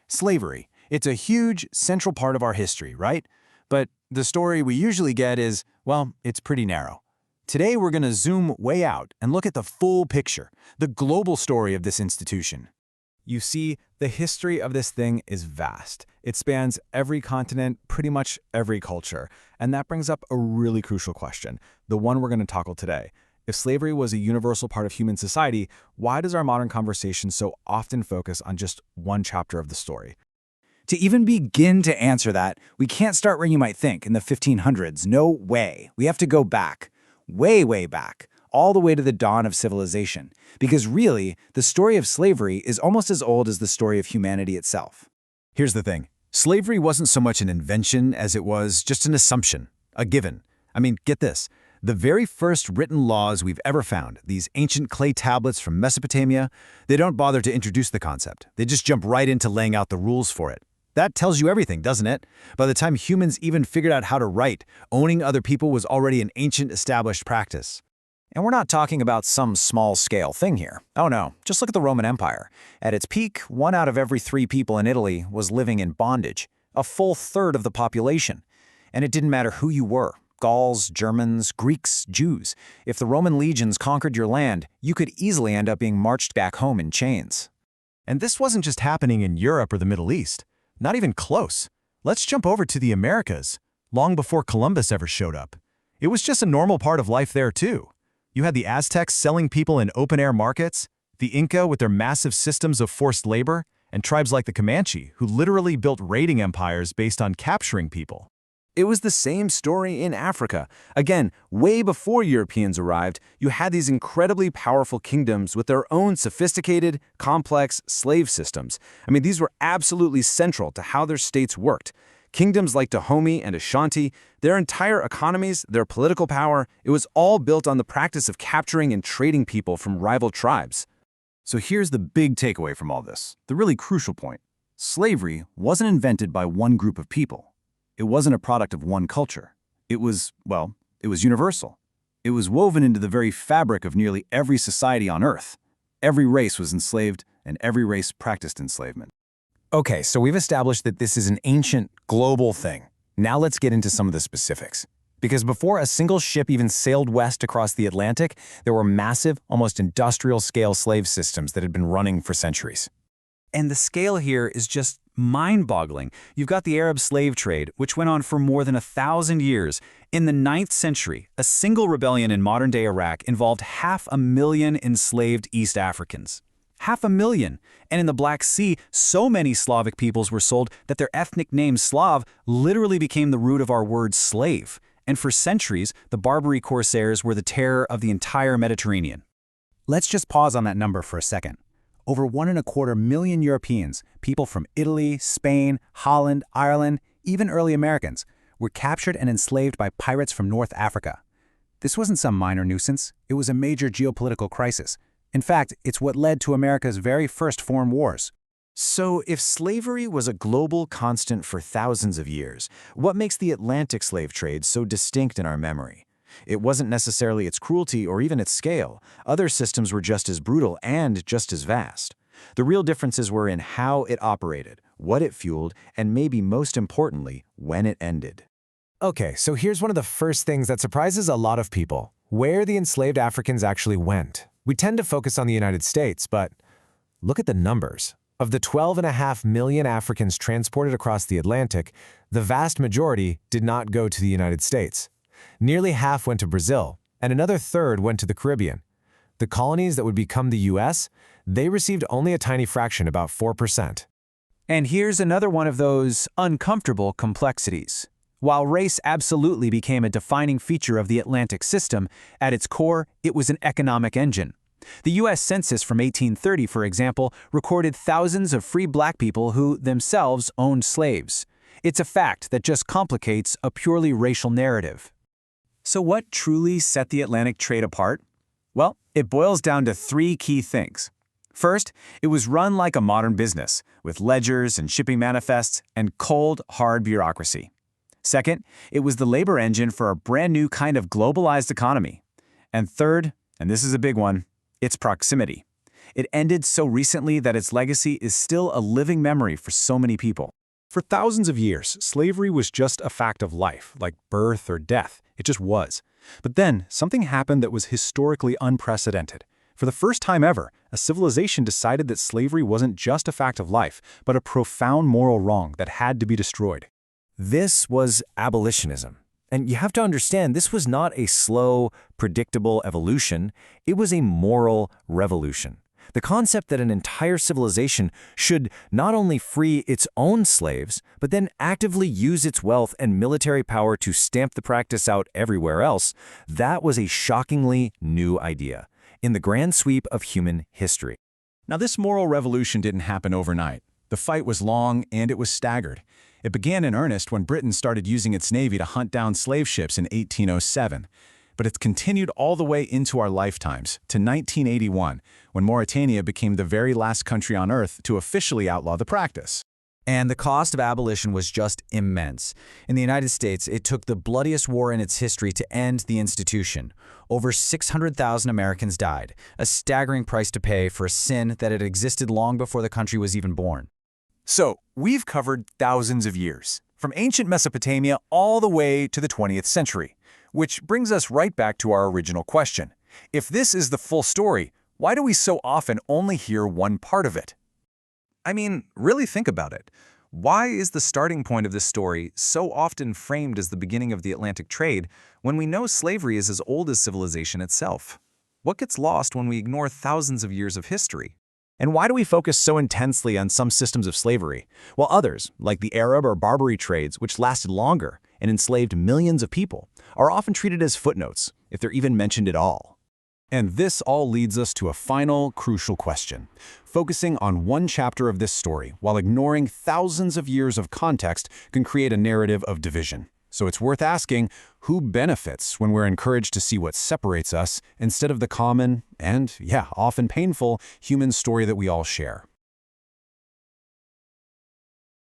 Slavery. It's a huge, central part of our history, right? But the story we usually get is, well, it's pretty narrow. Today we're going to zoom way out and look at the full picture, the global story of this institution. You see, the history of this thing is vast. It spans every continent, pretty much every culture. And that brings up a really crucial question, the one we're going to tackle today. If slavery was a universal part of human society, why does our modern conversation so often focus on just one chapter of the story? To even begin to answer that, we can't start where you might think, in the 1500s. No way. We have to go back, way, way back, all the way to the dawn of civilization. Because really, the story of slavery is almost as old as the story of humanity itself. Here's the thing. Slavery wasn't so much an invention as it was just an assumption, a given. I mean, get this. The very first written laws we've ever found, these ancient clay tablets from Mesopotamia, they don't bother to introduce the concept. They just jump right into laying out the rules for it. That tells you everything, doesn't it? By the time humans even figured out how to write, owning other people was already an ancient established practice. And we're not talking about some small-scale thing here. Oh no, just look at the Roman Empire. At its peak, 1 out of every 3 people in Italy was living in bondage, a full third of the population. And it didn't matter who you were. Gauls, Germans, Greeks, Jews. If the Roman legions conquered your land, you could easily end up being marched back home in chains. And this wasn't just happening in Europe or the Middle East. Not even close. Let's jump over to the Americas, long before Columbus ever showed up. It was just a normal part of life there too. You had the Aztecs selling people in open-air markets, the Inca with their massive systems of forced labor, and tribes like the Comanche, who literally built raiding empires based on capturing people. It was the same story in Africa. Again, way before Europeans arrived, you had these incredibly powerful kingdoms with their own sophisticated, complex slave systems. I mean, these were absolutely central to how their states worked. Kingdoms like Dahomey and Ashanti, their entire economies, their political power, it was all built on the practice of capturing and trading people from rival tribes. So here's the big takeaway from all this, the really crucial point. Slavery wasn't invented by one group of people. It wasn't a product of one culture. It was universal. It was woven into the very fabric of nearly every society on Earth. Every race was enslaved, and every race practiced enslavement. Okay, so we've established that this is an ancient, global thing. Now let's get into some of the specifics. Because before a single ship even sailed west across the Atlantic, there were massive, almost industrial-scale slave systems that had been running for centuries. And the scale here is just mind-boggling. You've got the Arab slave trade, which went on for more than 1,000 years. In the 9th century, a single rebellion in modern-day Iraq involved 500,000 enslaved East Africans. 500,000! And in the Black Sea, so many Slavic peoples were sold that their ethnic name Slav literally became the root of our word slave. And for centuries, the Barbary corsairs were the terror of the entire Mediterranean. Let's just pause on that number for a second. Over 1.25 million Europeans, people from Italy, Spain, Holland, Ireland, even early Americans, were captured and enslaved by pirates from North Africa. This wasn't some minor nuisance. It was a major geopolitical crisis. In fact, it's what led to America's very first foreign wars. So if slavery was a global constant for thousands of years, what makes the Atlantic slave trade so distinct in our memory? It wasn't necessarily its cruelty or even its scale. Other systems were just as brutal and just as vast. The real differences were in how it operated, what it fueled, and maybe most importantly, when it ended. Okay, so here's one of the first things that surprises a lot of people: where the enslaved Africans actually went. We tend to focus on the United States, but look at the numbers. Of the 12.5 million Africans transported across the Atlantic, the vast majority did not go to the United States. Nearly half went to Brazil, and another third went to the Caribbean. The colonies that would become the U.S., they received only a tiny fraction, about 4%. And here's another one of those uncomfortable complexities. While race absolutely became a defining feature of the Atlantic system, at its core, it was an economic engine. The U.S. Census from 1830, for example, recorded thousands of free black people who themselves owned slaves. It's a fact that just complicates a purely racial narrative. So what truly set the Atlantic trade apart? Well, it boils down to 3 key things. First, it was run like a modern business, with ledgers and shipping manifests and cold, hard bureaucracy. Second, it was the labor engine for a brand new kind of globalized economy. And third, and this is a big one, its proximity. It ended so recently that its legacy is still a living memory for so many people. For thousands of years, slavery was just a fact of life, like birth or death. It just was. But then, something happened that was historically unprecedented. For the first time ever, a civilization decided that slavery wasn't just a fact of life, but a profound moral wrong that had to be destroyed. This was abolitionism. And you have to understand, this was not a slow, predictable evolution. It was a moral revolution. The concept that an entire civilization should not only free its own slaves, but then actively use its wealth and military power to stamp the practice out everywhere else, that was a shockingly new idea in the grand sweep of human history. Now, this moral revolution didn't happen overnight. The fight was long and it was staggered. It began in earnest when Britain started using its navy to hunt down slave ships in 1807. But it's continued all the way into our lifetimes, to 1981, when Mauritania became the very last country on Earth to officially outlaw the practice. And the cost of abolition was just immense. In the United States, it took the bloodiest war in its history to end the institution. Over 600,000 Americans died, a staggering price to pay for a sin that had existed long before the country was even born. So, we've covered thousands of years, from ancient Mesopotamia all the way to the 20th century. Which brings us right back to our original question. If this is the full story, why do we so often only hear one part of it? I mean, really think about it. Why is the starting point of this story so often framed as the beginning of the Atlantic trade when we know slavery is as old as civilization itself? What gets lost when we ignore thousands of years of history? And why do we focus so intensely on some systems of slavery, while others, like the Arab or Barbary trades, which lasted longer and enslaved millions of people, are often treated as footnotes, if they're even mentioned at all? And this all leads us to a final, crucial question. Focusing on one chapter of this story while ignoring thousands of years of context can create a narrative of division. So it's worth asking, who benefits when we're encouraged to see what separates us instead of the common and, often painful human story that we all share?